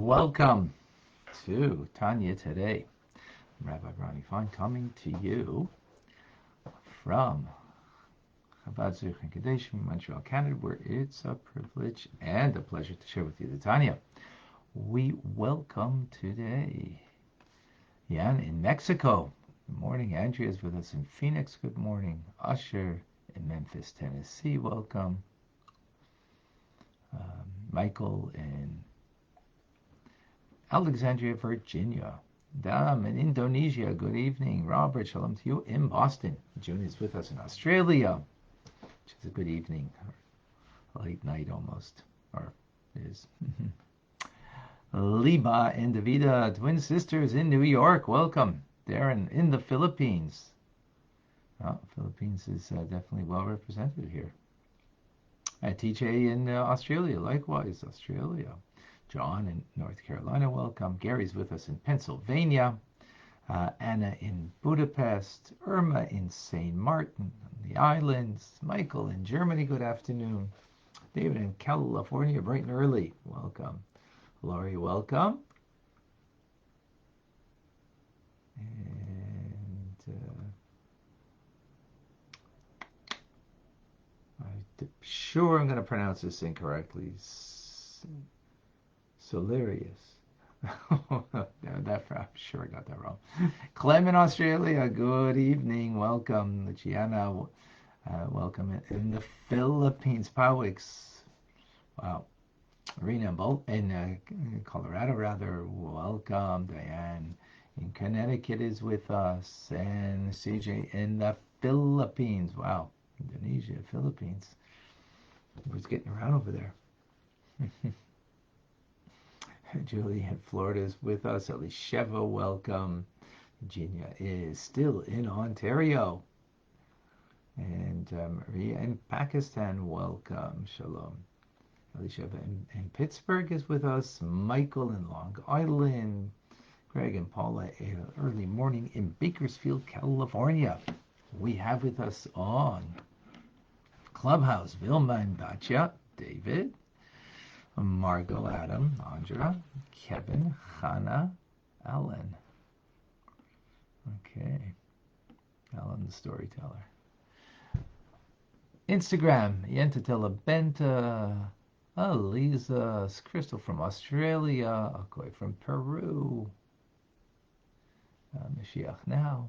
Welcome to Tanya Today. I'm Rabbi Ronnie Fine coming to you from Chabad Zurich and Kadesh in Montreal, Canada, where it's a privilege and a pleasure to share with you the Tanya. We welcome today Jan in Mexico. Good morning. Andrea is with us in Phoenix. Good morning. Usher in Memphis, Tennessee. Welcome. Michael in Alexandria, Virginia. Dam in Indonesia, good evening. Robert, shalom to you in Boston. June is with us in Australia, which is a good evening, or late night almost, or is. Liba and Davida, twin sisters in New York, welcome. Darren in the Philippines. Philippines is definitely well represented here. TJ in Australia, likewise, Australia. John in North Carolina, welcome. Gary's with us in Pennsylvania. Anna in Budapest. Irma in St. Martin on the islands. Michael in Germany, good afternoon. David in California, bright and early, welcome. Laurie, welcome. And I'm sure I'm going to pronounce this incorrectly. Solarius. I'm sure I got that wrong. Clem in Australia, good evening. Welcome. Luciana, welcome in the Philippines. Powix. Wow. Rena in Colorado, rather. Welcome. Diane in Connecticut is with us. And CJ in the Philippines. Wow. Indonesia, Philippines. Who's getting around over there? Julie in Florida is with us. Elisheva, welcome. Virginia is still in Ontario. And Maria in Pakistan, welcome. Shalom. Elisheva in Pittsburgh is with us. Michael in Long Island. Greg and Paula, early morning in Bakersfield, California. We have with us on Clubhouse, Vilma and Batya, David, Margot, Adam, Andra, Kevin, Hannah, Alan. Okay. Alan the storyteller. Instagram, Yentatella Benta, Aliza, Crystal from Australia, Akoy from Peru, Mashiach now.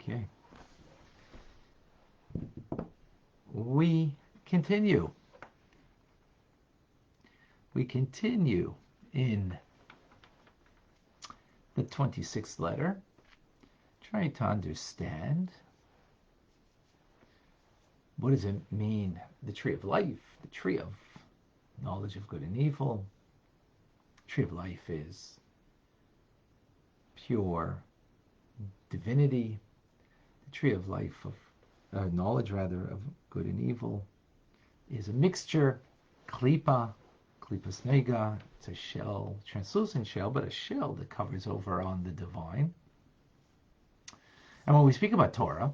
Okay. We continue. We continue in the 26th letter, trying to understand what does it mean, the tree of life, the tree of knowledge of good and evil. The tree of life is pure divinity. The tree of life of knowledge, rather, of good and evil is a mixture, klipa snega. It's a shell, translucent shell, but a shell that covers over on the divine. And when we speak about Torah,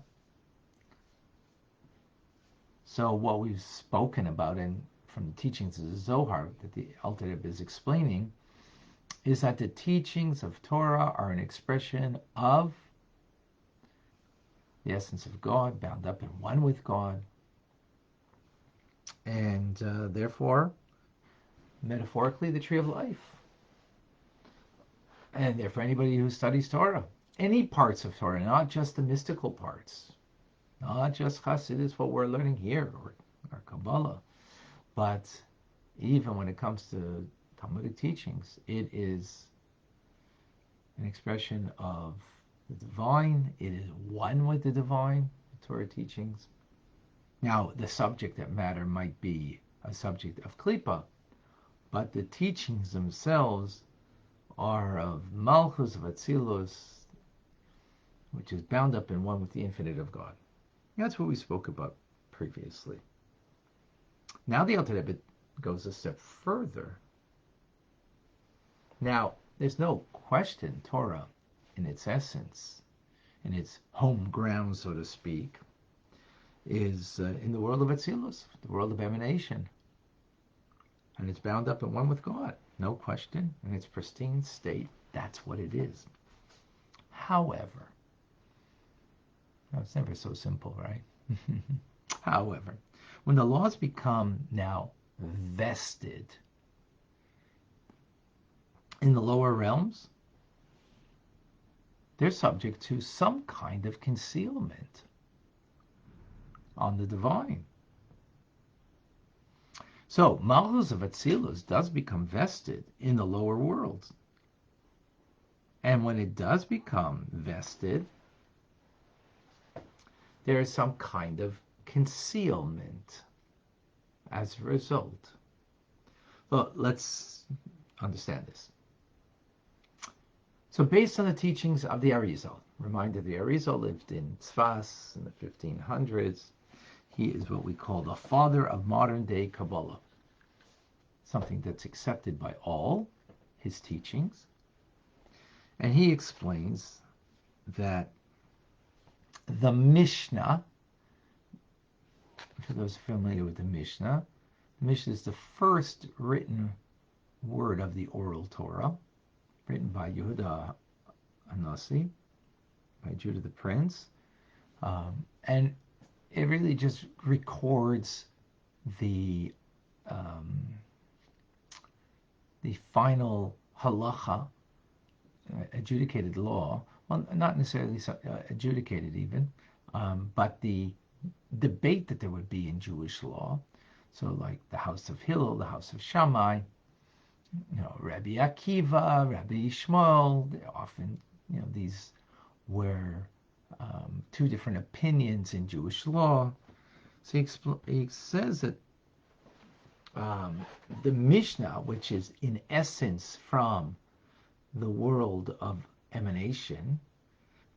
so what we've spoken about and from the teachings of the Zohar that the Alter Rebbe is explaining is that the teachings of Torah are an expression of the essence of God, bound up in one with God, and therefore, metaphorically, the tree of life. And therefore, anybody who studies Torah, any parts of Torah, not just the mystical parts, not just Chassidus, what we're learning here, or Kabbalah, but even when it comes to Talmudic teachings, it is an expression of the divine. It is one with the divine, the Torah teachings. Now, the subject matter might be a subject of klipa, but the teachings themselves are of Malchus, of Atzilus, which is bound up in one with the infinite of God. That's what we spoke about previously. Now the Alter Rebbe goes a step further. Now, there's no question Torah, in its essence, in its home ground, so to speak, is in the world of Atzilus, the world of emanation. And it's bound up in one with God, no question. In its pristine state, that's what it is. However, it's never so simple, right? However, when the laws become now vested in the lower realms, they're subject to some kind of concealment on the divine. So, Malchus of Atzilus does become vested in the lower worlds. And when it does become vested, there is some kind of concealment as a result. Well, let's understand this. So based on the teachings of the Arizal, reminded the Arizal lived in Tzfas in the 1500s. He is what we call the father of modern day Kabbalah. Something that's accepted by all, his teachings. And he explains that the Mishnah, for those familiar with the Mishnah is the first written word of the oral Torah, written by Yehuda Anasi, by Judah the Prince. And it really just records the final halacha, adjudicated law, well, not necessarily adjudicated even, but the debate that there would be in Jewish law. So like the house of Hillel, the house of Shammai, Rabbi Akiva, Rabbi Shmuel, often, these were two different opinions in Jewish law. So he says that the Mishnah, which is in essence from the world of emanation,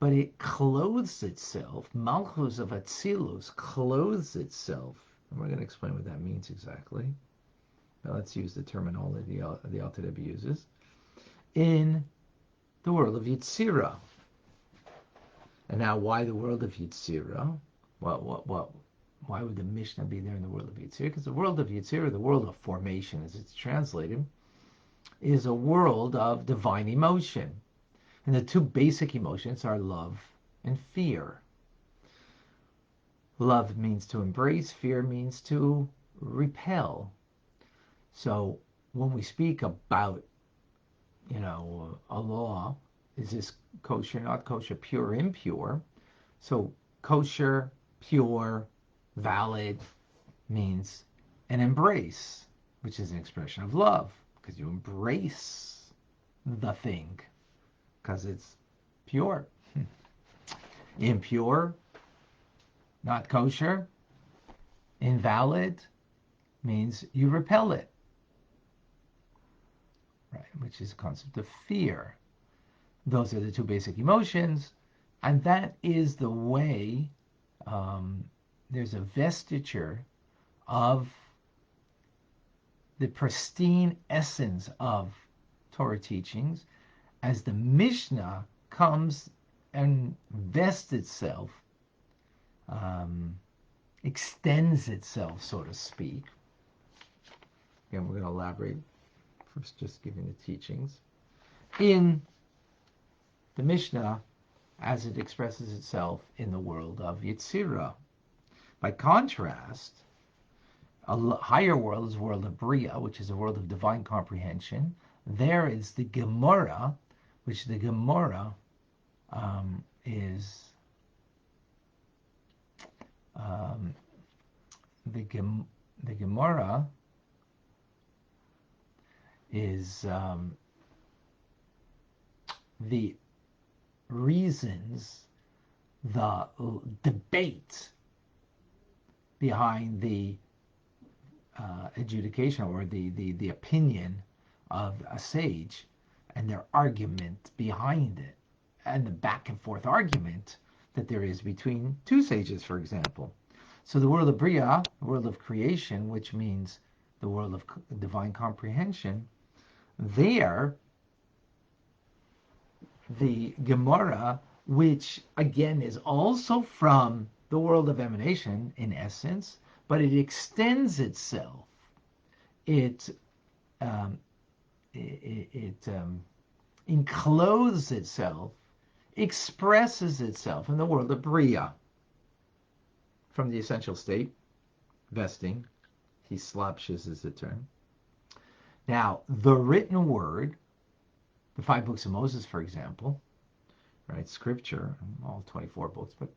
but it clothes itself, Malchus of Atzilus clothes itself, and we're going to explain what that means exactly. Now let's use the terminology the Alter Rebbe uses, in the world of Yetzirah. And now why the world of Yetzirah? Why would the Mishnah be there in the world of Yetzirah? Because the world of Yetzirah, the world of formation as it's translated, is a world of divine emotion. And the two basic emotions are love and fear. Love means to embrace, fear means to repel. So when we speak about, a law, is this kosher, not kosher, pure, impure? So kosher, pure, valid means an embrace, which is an expression of love, because you embrace the thing, because it's pure. Impure, not kosher, invalid means you repel it, right? Which is a concept of fear. Those are the two basic emotions, and that is the way there's a vestiture of the pristine essence of Torah teachings as the Mishnah comes and vests itself, extends itself, so to speak. Again, we're going to elaborate first, just giving the teachings in the Mishnah as it expresses itself in the world of Yetzirah. By contrast, a higher world is the world of Bria, which is a world of divine comprehension. There is the Gemara, which the Gemara is the Gemara is the reasons, the debate behind the adjudication or the opinion of a sage and their argument behind it, and the back and forth argument that there is between two sages, for example. So the world of Bria, the world of creation, which means the world of divine comprehension, there the Gemara, which again is also from the world of emanation in essence, but it extends itself. It um, it encloses itself, expresses itself in the world of Bria, from the essential state, vesting. He slapshes is the term. Now, the written word, the 5 books of Moses, for example, right, scripture, all 24 books, but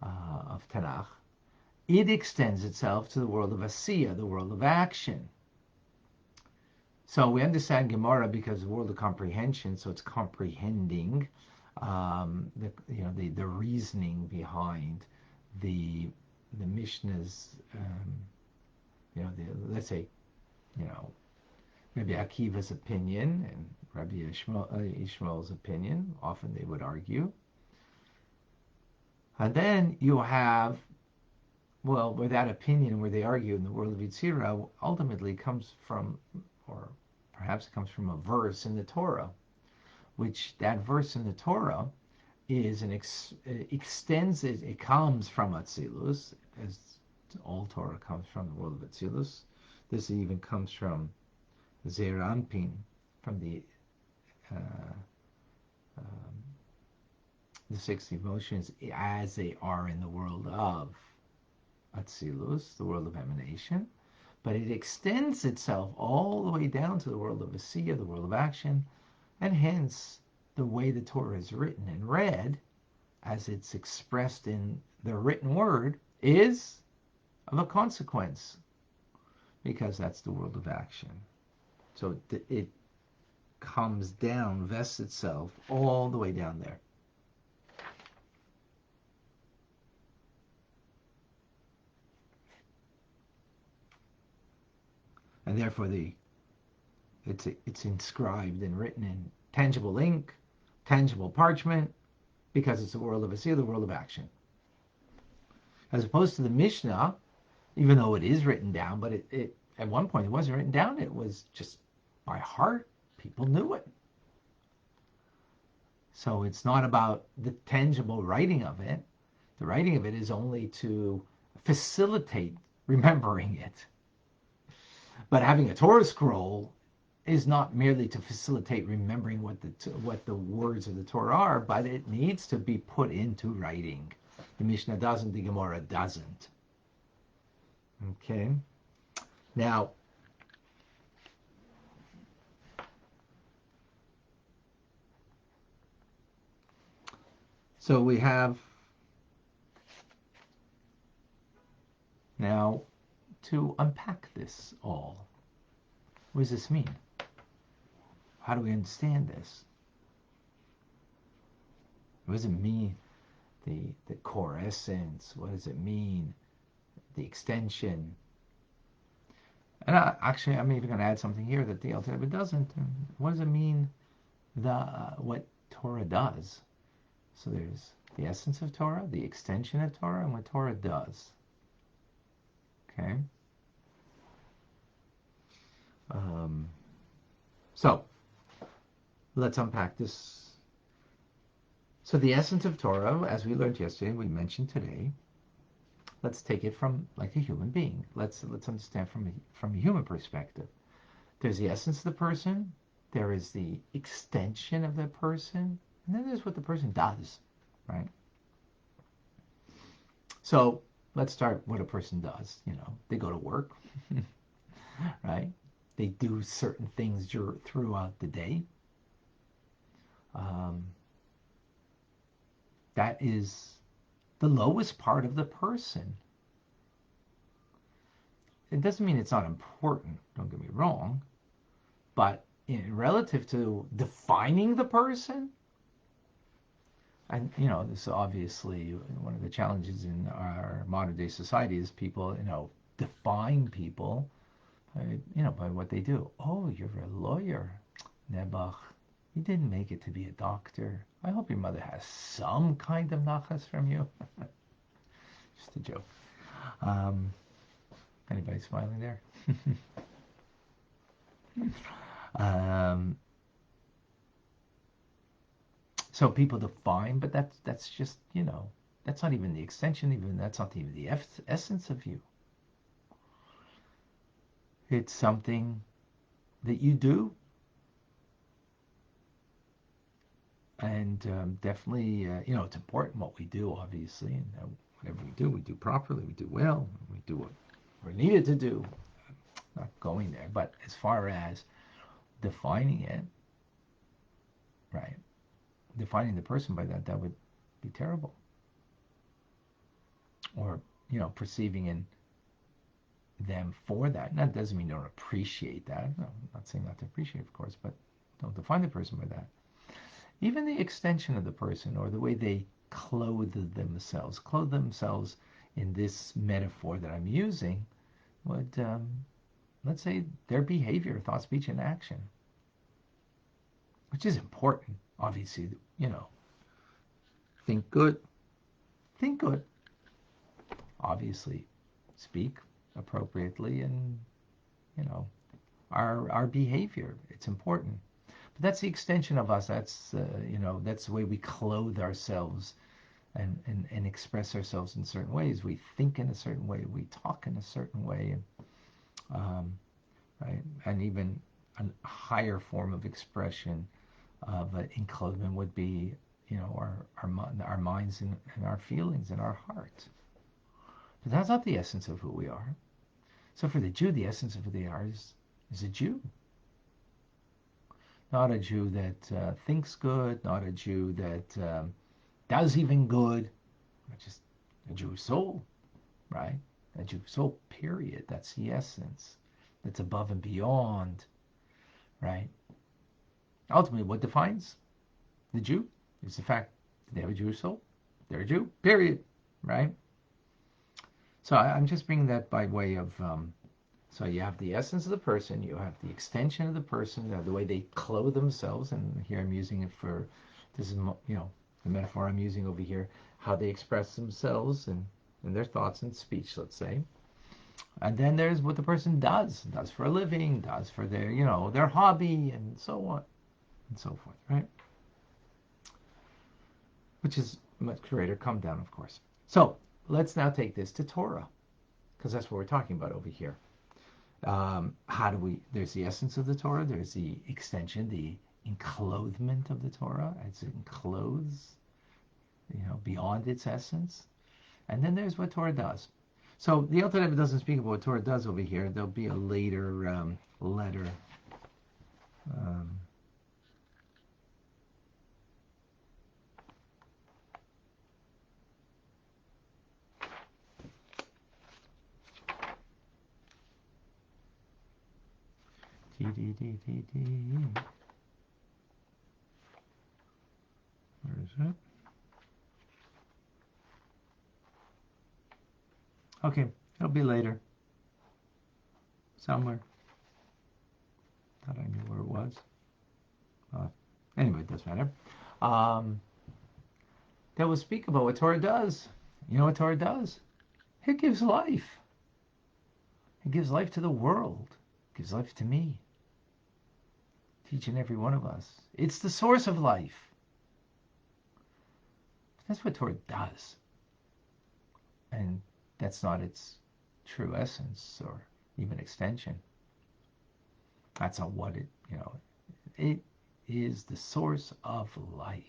of Tanakh, it extends itself to the world of Asiya, the world of action. So we understand Gemara because the world of comprehension, so it's comprehending the reasoning behind the Mishnah's, let's say, Rabbi Akiva's opinion and Rabbi Ishmael's opinion. Often they would argue. And then you have, well, where that opinion, where they argue in the world of Yitzira, ultimately comes from, or perhaps it comes from a verse in the Torah, which that verse in the Torah is extends it. It comes from Atzilus, as all Torah comes from the world of Atzilus. This even comes from Zeir Anpin, from the 6 emotions as they are in the world of Atzilus, the world of emanation, but it extends itself all the way down to the world of Asiya, the world of action, and hence the way the Torah is written and read, as it's expressed in the written word, is of a consequence, because that's the world of action. So it comes down, vests itself all the way down there. And therefore it's inscribed and written in tangible ink, tangible parchment, because it's the world of Asiya, the world of action. As opposed to the Mishnah, even though it is written down, but it at one point it wasn't written down, it was just by heart. People knew it. So it's not about the tangible writing of it. The writing of it is only to facilitate remembering it. But having a Torah scroll is not merely to facilitate remembering what the words of the Torah are, but it needs to be put into writing. The Mishnah doesn't, the Gemara doesn't. Okay. Now, so we have now to unpack this all. What does this mean? How do we understand this? What does it mean? The core essence. What does it mean? The extension. And I'm even going to add something here that the Alter Rebbe doesn't. What does it mean? What Torah does. So there's the essence of Torah, the extension of Torah, and what Torah does. Okay. So let's unpack this. So the essence of Torah, as we learned yesterday, we mentioned today. Let's take it from like a human being. Let's understand from a human perspective. There's the essence of the person. There is the extension of the person, and then there's what the person does, right? So let's start what a person does. They go to work, right? They do certain things throughout the day. That is the lowest part of the person. It doesn't mean it's not important, don't get me wrong, but relative to defining the person, and this is obviously one of the challenges in our modern day society is people, define people, by what they do. Oh, you're a lawyer, Nebuch. You didn't make it to be a doctor. I hope your mother has some kind of nachas from you. Just a joke. Anybody smiling there? So people define, but that's just, that's not even the extension, even that's not even the essence of you. It's something that you do. And definitely, it's important what we do, obviously, and whatever we do properly, we do well, we do what we're needed to do. Not going there, but as far as defining it, right? Defining the person by that would be terrible. Or, perceiving in them for that. And that doesn't mean you don't appreciate that. No, I'm not saying not to appreciate, of course, but don't define the person by that. Even the extension of the person or the way they clothe themselves in this metaphor that I'm using would, let's say, their behavior, thought, speech, and action, which is important. Obviously, think good. Obviously, speak appropriately, and our behavior. It's important. But that's the extension of us. That's that's the way we clothe ourselves and express ourselves in certain ways. We think in a certain way. We talk in a certain way, and right, and even a higher form of expression of enclothement would be our minds and our feelings and our hearts. But that's not the essence of who we are. So for the Jew, the essence of who they are is a Jew. Not a Jew that thinks good, not a Jew that does even good, but just a Jewish soul, right? A Jewish soul, period. That's the essence. That's above and beyond, right? Ultimately, what defines the Jew is the fact that they have a Jewish soul. They're a Jew, period, right? So I'm just bringing that by way of, so you have the essence of the person, you have the extension of the person, the way they clothe themselves, and here I'm using it for, this is, the metaphor I'm using over here, how they express themselves and their thoughts and speech, let's say. And then there's what the person does for a living, does for their, their hobby, and so on and so forth, right? Which is much greater come down, of course. So let's now take this to Torah, because that's what we're talking about over here. There's the essence of the Torah, there's the extension, the enclothement of the Torah, as it encloses, beyond its essence. And then there's what Torah does. So the Alter Rebbe doesn't speak about what Torah does over here. There'll be a later letter. Where is it? Okay, it'll be later. Somewhere. Thought I knew where it was. Anyway, it doesn't matter. That will speak about what Torah does. You know what Torah does? It gives life. It gives life to the world. It gives life to me. To each and every one of us. It's the source of life. That's what Torah does. And that's not its true essence or even extension. That's not what it, it is the source of life,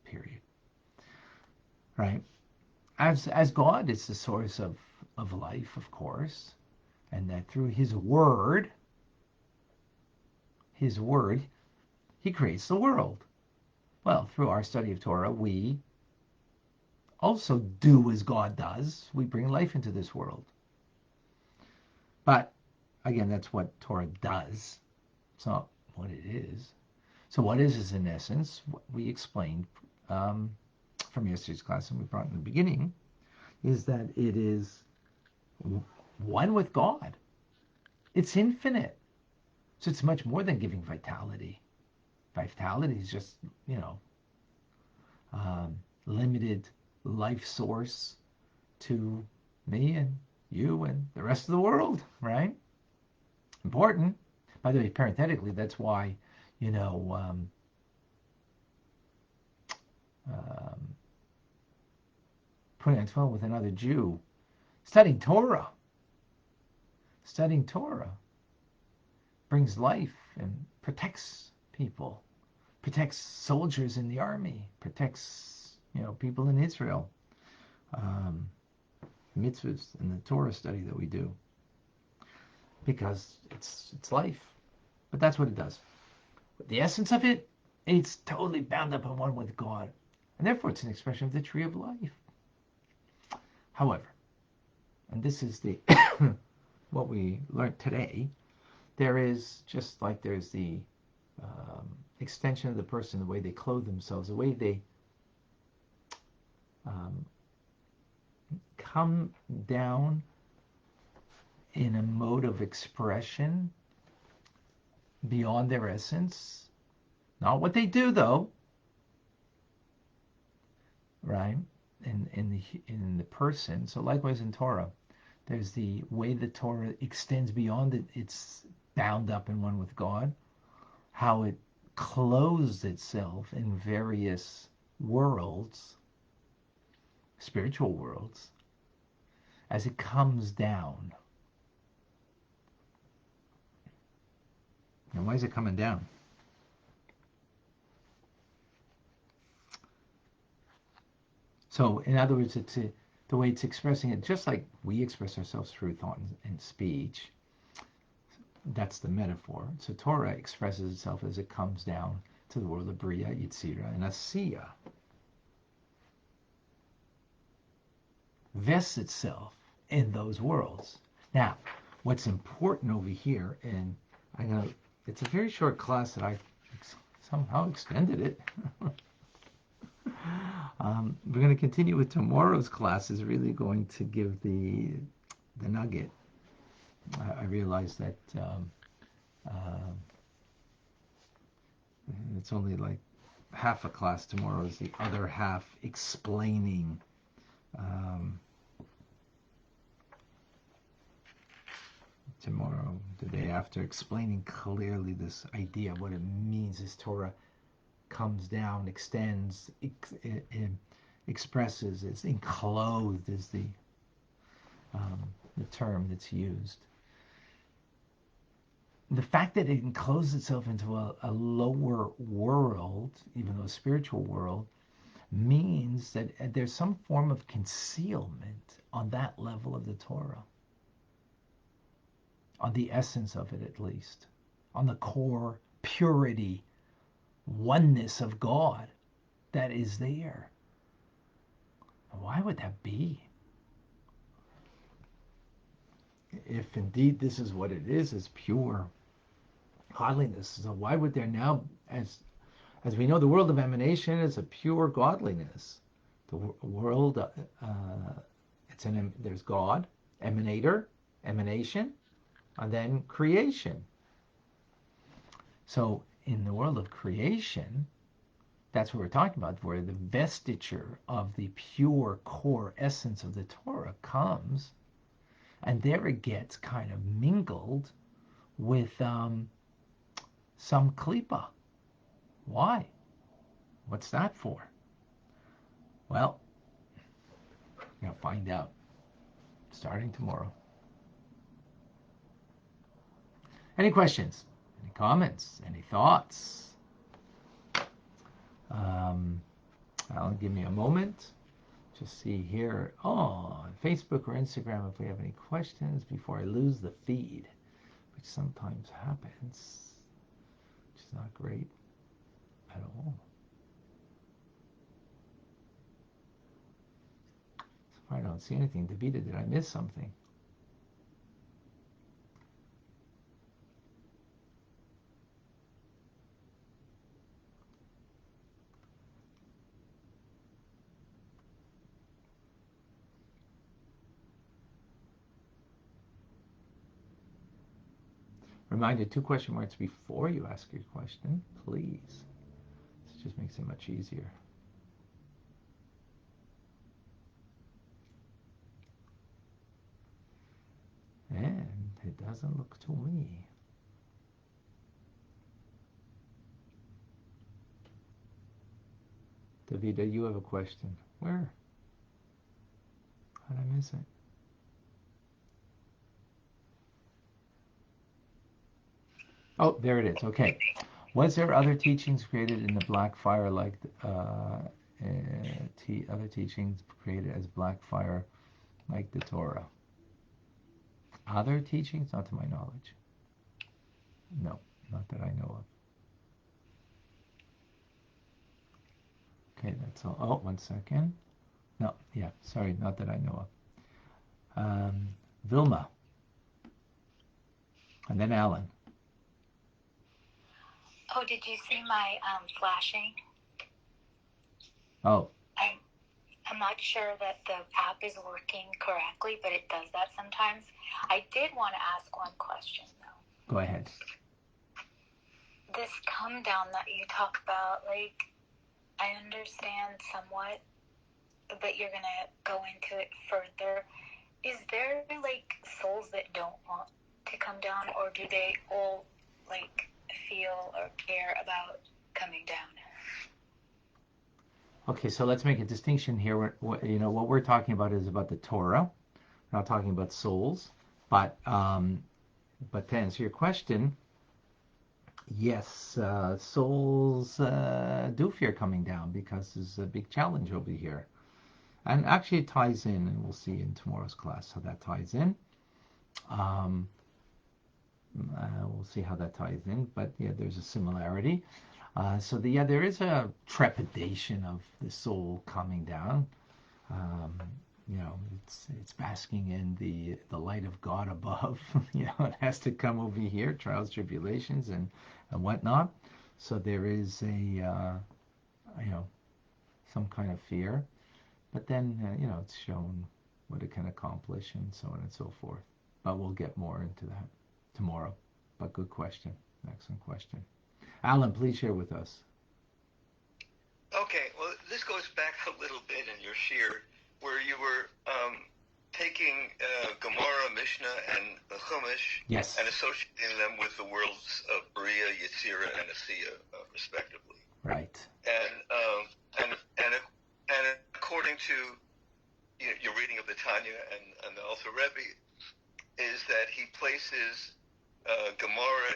period. Right? As God is the source of life, of course, and that through His Word, He creates the world. Well, through our study of Torah, we also do as God does. We bring life into this world. But, again, that's what Torah does. It's not what it is. So what is in essence, what we explained from yesterday's class and we brought in the beginning, is that it is one with God. It's infinite. So it's much more than giving vitality. Vitality is just, limited life source to me and you and the rest of the world, right? Important. By the way, parenthetically, that's why, putting on 12 with another Jew, studying Torah, brings life and protects people, protects soldiers in the army, protects people in Israel. Mitzvahs and the Torah study that we do, because it's life. But that's what it does. But the essence of it, it's totally bound up in one with God, and therefore it's an expression of the tree of life. However, and this is the what we learned today, there is, just like there's the extension of the person, the way they clothe themselves, the way they come down in a mode of expression beyond their essence. Not what they do, though, right? In the person. So likewise in Torah, there's the way the Torah extends beyond it. It's bound up in one with God. How it clothes itself in various worlds, spiritual worlds, as it comes down. And why is it coming down? So, in other words, it's the way it's expressing it, just like we express ourselves through thought and speech. That's the metaphor. So Torah expresses itself as it comes down to the world of Bria, Yitzira, and Asiya. Vests itself in those worlds. Now, what's important over here, and it's a very short class that I somehow extended it. We're going to continue with tomorrow's class. Is really going to give the nugget. I realize that it's only like half a class tomorrow. Is the other half explaining tomorrow, the day after, explaining clearly this idea, what it means as Torah comes down, extends, expresses, is enclosed is the term that's used. The fact that it encloses itself into a lower world, even though a spiritual world, means that there's some form of concealment on that level of the Torah, on the essence of it at least, on the core purity, oneness of God that is there. Why would that be? If indeed this is what it is pure godliness, so why would there now, as we know, the world of emanation is a pure godliness. The world, there's God, emanator, emanation, and then creation. So in the world of creation, that's what we're talking about, where the vestiture of the pure core essence of the Torah comes, and there it gets kind of mingled with some klipa. Why? What's that for? Well, we're going to find out starting tomorrow. Any questions? Any comments? Any thoughts? I'll give me a moment. Just see here. On Facebook or Instagram if we have any questions before I lose the feed, which sometimes happens, which is not great at all. So far I don't see anything. Davida, did I miss something? Reminder, 2 question marks before you ask your question, please. This just makes it much easier. And it doesn't look to me. Davida, you have a question. Where? How did I miss it? Oh, there it is. Okay. Was there other teachings created in the black fire like other teachings created as black fire like the Torah? Other teachings? Not to my knowledge. No, not that I know of. Okay, that's all. Oh, 1 second. No, yeah, sorry, not that I know of. Vilma, and then Alan. Oh, did you see my flashing? Oh, I'm not sure that the app is working correctly, but it does that sometimes. I did want to ask one question, though. go ahead. This come down that you talk about, like, I understand somewhat, but you're going to go into it further. Is there, like, souls that don't want to come down, or do they all, like, feel or care about coming down? Okay, so let's make a distinction here. What we're talking about is about the Torah. We're not talking about souls, but to answer your question, yes, souls do fear coming down because there's a big challenge over here, and actually it ties in, and we'll see in tomorrow's class how that ties in. Um, we'll see how that ties in, but yeah, there's a similarity. There is a trepidation of the soul coming down. Um, it's basking in the light of God above. It has to come over here, trials, tribulations, and whatnot. So there is some kind of fear, but then it's shown what it can accomplish and so on and so forth. But we'll get more into that tomorrow. But good question, excellent question. Alan, please share with us. Okay, well, this goes back a little bit in your shir, where you were taking Gemara, Mishnah, and Chumash, Yes, and associating them with the worlds of Bria, Yetzirah, and Asiya, respectively. right. And according to your reading of the Tanya and also Rabbi, is that he places Gemara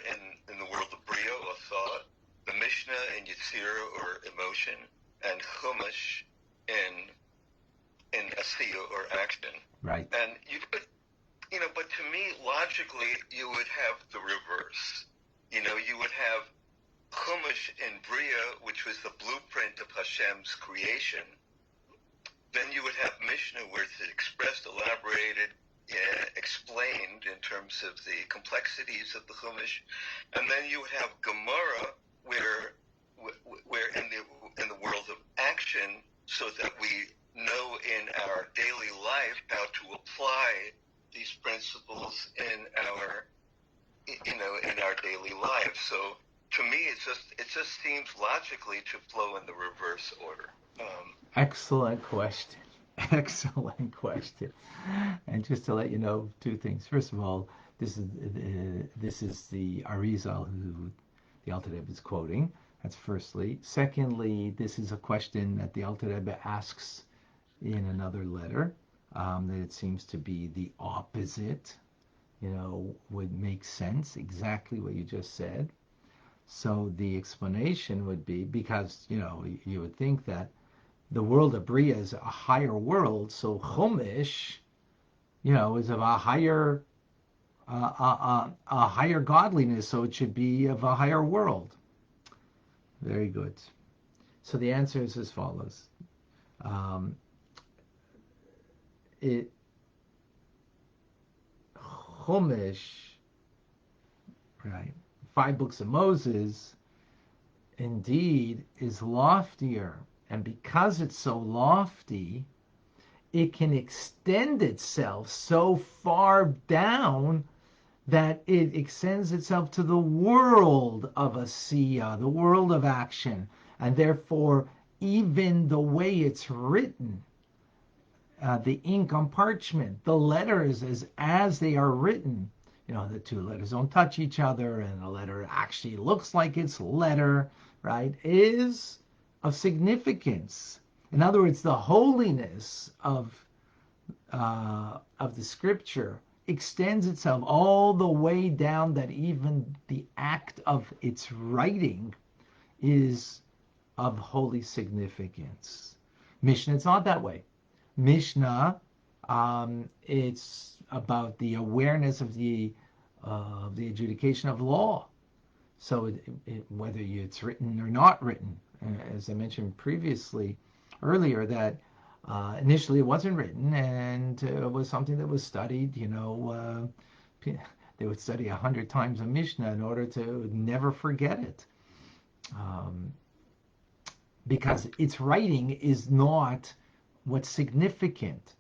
in the world of Bria, or thought, the Mishnah in Yetzirah, or emotion, and Chumash in Asiya, or action. Right. And you could, but to me, logically, you would have the reverse. You would have Chumash in Bria, which was the blueprint of Hashem's creation. Then you would have Mishnah, where it's expressed, elaborated, explained in terms of the complexities of the Chumash, and then you would have Gemara, where in the world of action, so that we know in our daily life how to apply these principles in our daily life. So to me, it just seems logically to flow in the reverse order. Excellent question. Excellent question. And just to let you know two things. First of all, this is the Arizal who the Alter Rebbe is quoting. That's firstly. Secondly, this is a question that the Alter Rebbe asks in another letter. That it seems to be the opposite. Would make sense. Exactly what you just said. So the explanation would be, because you would think that the world of Bria is a higher world, so Chumash, is of a higher godliness, so it should be of a higher world. Very good. So the answer is as follows. Chumash, right? 5 books of Moses, indeed, is loftier. And because it's so lofty, it can extend itself so far down that it extends itself to the world of Asiya, the world of action. And therefore, even the way it's written, the ink on parchment, the letters as they are written, the two letters don't touch each other, and the letter actually looks like it's letter, right, is of significance. In other words, the holiness of the scripture extends itself all the way down that even the act of its writing is of holy significance. Mishnah, it's not that way. Mishnah, it's about the awareness of the adjudication of law. So whether it's written or not written, as I mentioned previously, earlier, that initially it wasn't written, and it was something that was studied. They would study 100 times a Mishnah in order to never forget it, because its writing is not what's significant.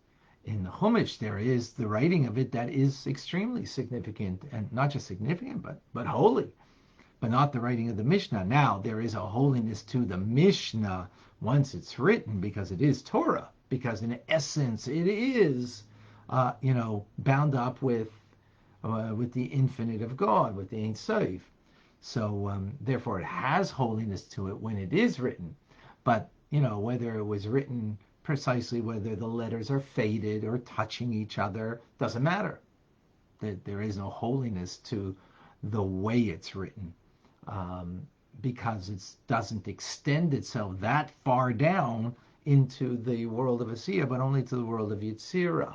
In the Chumash, there is the writing of it that is extremely significant, and not just significant, but holy, but not the writing of the Mishnah. Now, there is a holiness to the Mishnah once it's written, because it is Torah, because in essence it is, bound up with the infinite of God, with the Ein Sof. So therefore, it has holiness to it when it is written. But whether it was written precisely, whether the letters are faded or touching each other, doesn't matter. There is no holiness to the way it's written, because it doesn't extend itself that far down into the world of Asiya, but only to the world of Yetzirah.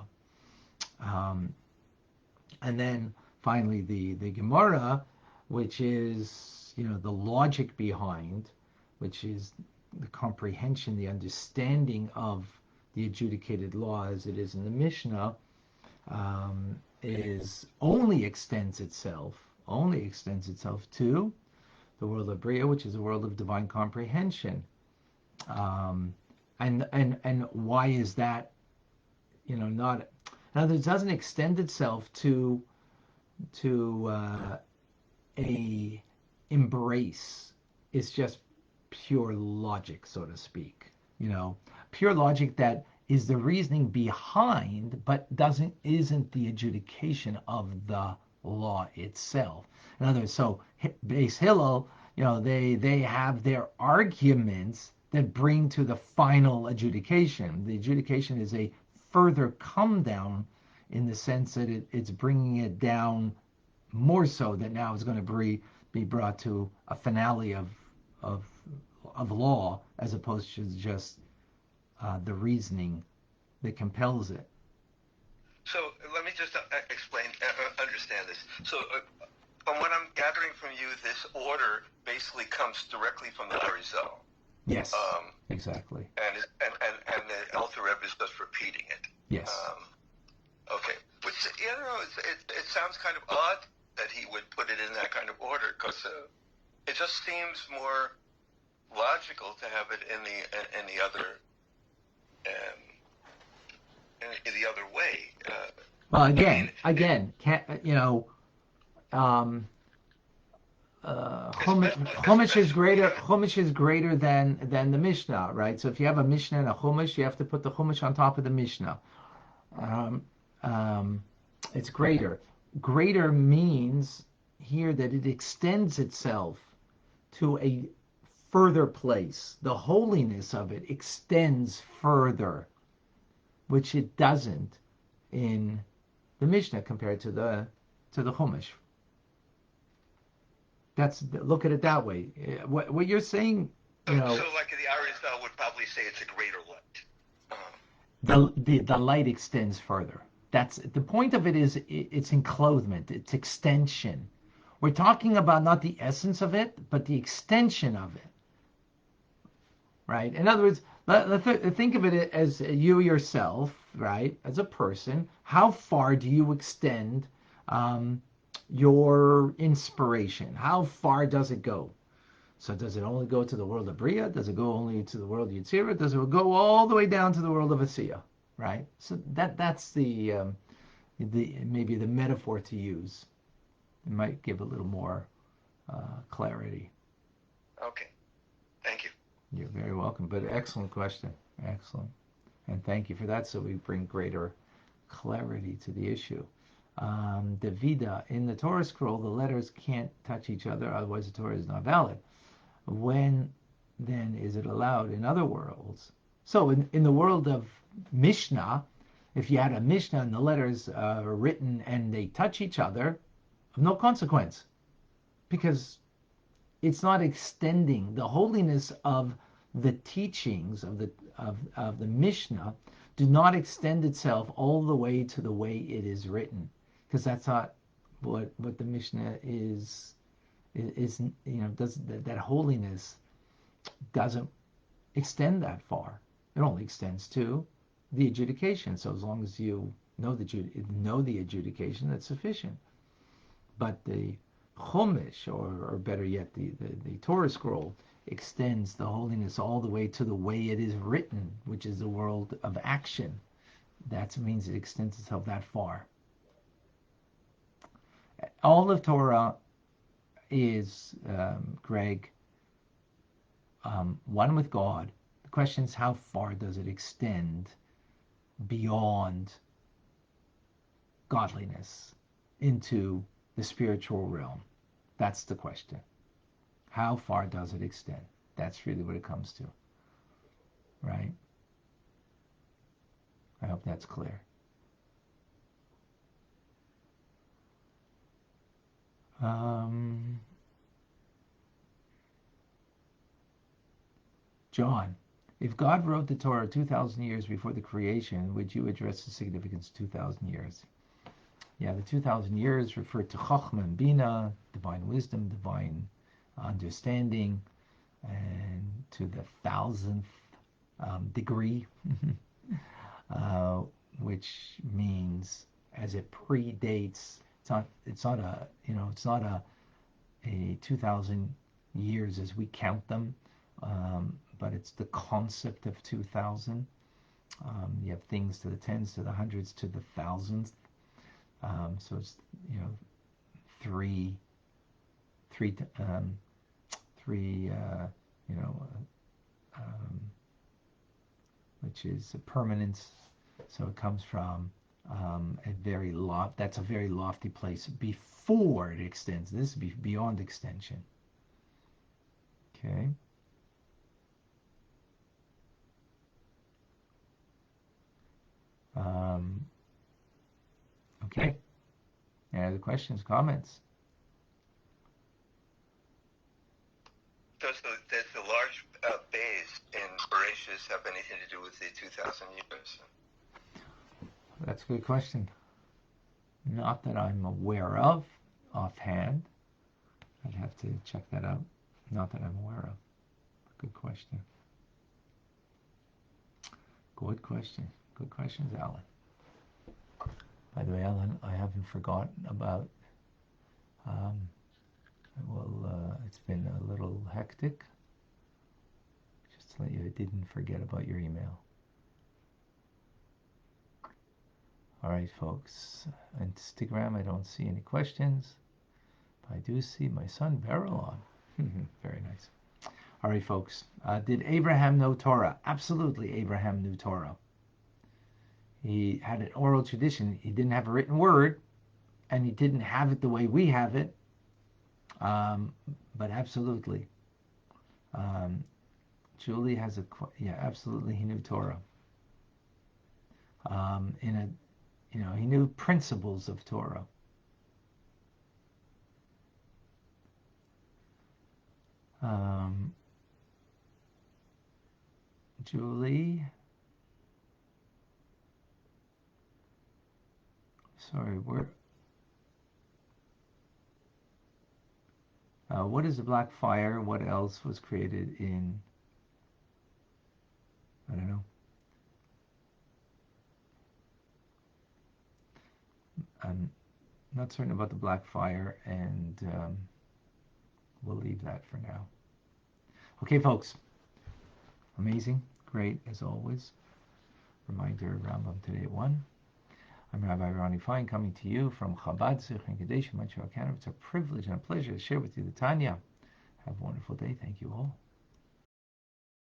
And then finally the Gemara, which is the logic behind, which is the comprehension, the understanding of the adjudicated law as it is in the Mishnah, is only extends itself to the world of Bria, which is a world of divine comprehension. And why is that? Not, in other words, it doesn't extend itself to a embrace. It's just pure logic, so to speak. Pure logic that is the reasoning behind, but isn't the adjudication of the law itself. In other words, so Beis Hillel, they have their arguments that bring to the final adjudication. The adjudication is a further come down, in the sense that it's bringing it down more so that now it's going to be brought to a finale of law, as opposed to just the reasoning that compels it. So let me just explain, understand this. So from what I'm gathering from you, this order basically comes directly from the Arizal. Yes, exactly. And the Alter Rebbe is just repeating it. Yes. Okay. Which, it sounds kind of odd that he would put it in that kind of order, because it just seems more logical to have it in the other way. Well, Chumash is greater. Chumash is greater than the Mishnah, right? So if you have a Mishnah and a Chumash, you have to put the Chumash on top of the Mishnah. It's greater. Greater means here that it extends itself to a further place. The holiness of it extends further, which it doesn't in the Mishnah compared to the Chumash. Look at it that way. What you're saying, So like the Arizal would probably say it's a greater light. The light extends further. That's the point of it. Is it's enclothement, it's extension. We're talking about not the essence of it, but the extension of it. Right? In other words, think of it as you yourself, right? As a person, how far do you extend your inspiration? How far does it go? So does it only go to the world of Bria? Does it go only to the world of Yetzirah? Does it go all the way down to the world of Asiya? Right? So that's the maybe the metaphor to use. It might give a little more clarity. Okay. Thank you. You're very welcome. But excellent question. Excellent. And thank you for that. So we bring greater clarity to the issue. Davida, in the Torah scroll, the letters can't touch each other, otherwise the Torah is not valid. When then is it allowed in other worlds? So in the world of Mishnah, If you had a Mishnah and the letters written and they touch each other, no consequence, because it's not extending the holiness of the teachings of the Mishnah do not extend itself all the way to the way it is written, because that's not what the Mishnah is does that holiness doesn't extend that far. It only extends to the adjudication. So as long as you know the adjudication, that's sufficient. But the Chumash, or better yet, the Torah scroll, extends the holiness all the way to the way it is written, which is the world of action. That means it extends itself that far. All of Torah is, Greg, one with God. The question is, how far does it extend beyond godliness into the spiritual realm? That's the question. How far does it extend? That's really what it comes to, right? I hope that's clear. John, if God wrote the Torah 2,000 years before the creation, would you address the significance of 2,000 years? Yeah, the 2,000 years refer to Chochmah and Bina, divine wisdom, divine understanding, and to the 1,000th degree, which means as it predates. It's not a 2,000 years as we count them, but it's the concept of 2,000. You have things to the tens, to the hundreds, to the thousandth. So it's three, which is a permanence. So it comes from that's a very lofty place before it extends. This is beyond extension. Okay. Okay. Any other questions, comments? Does the large base in Bereshit have anything to do with the 2,000 years? That's a good question. Not that I'm aware of offhand. I'd have to check that out. Not that I'm aware of. Good question. Good question. Good questions, Alan. By the way, Alan, I haven't forgotten about. It's been a little hectic. Just to let you, I didn't forget about your email. All right, folks. Instagram, I don't see any questions. But I do see my son Beryl on. Very nice. All right, folks. Did Abraham know Torah? Absolutely, Abraham knew Torah. He had an oral tradition. He didn't have a written word, and he didn't have it the way we have it. But absolutely. Julie has absolutely, he knew Torah. He knew principles of Torah. Julie, sorry, what is the black fire? What else was created in, I don't know. I'm not certain about the black fire, and we'll leave that for now. Okay, folks. Amazing. Great, as always. Reminder, Rambam Today at 1. I'm Rabbi Ronnie Fine, coming to you from Chabad, Zichron Kadesh, Montreal, Canada. It's a privilege and a pleasure to share with you the Tanya. Have a wonderful day. Thank you all.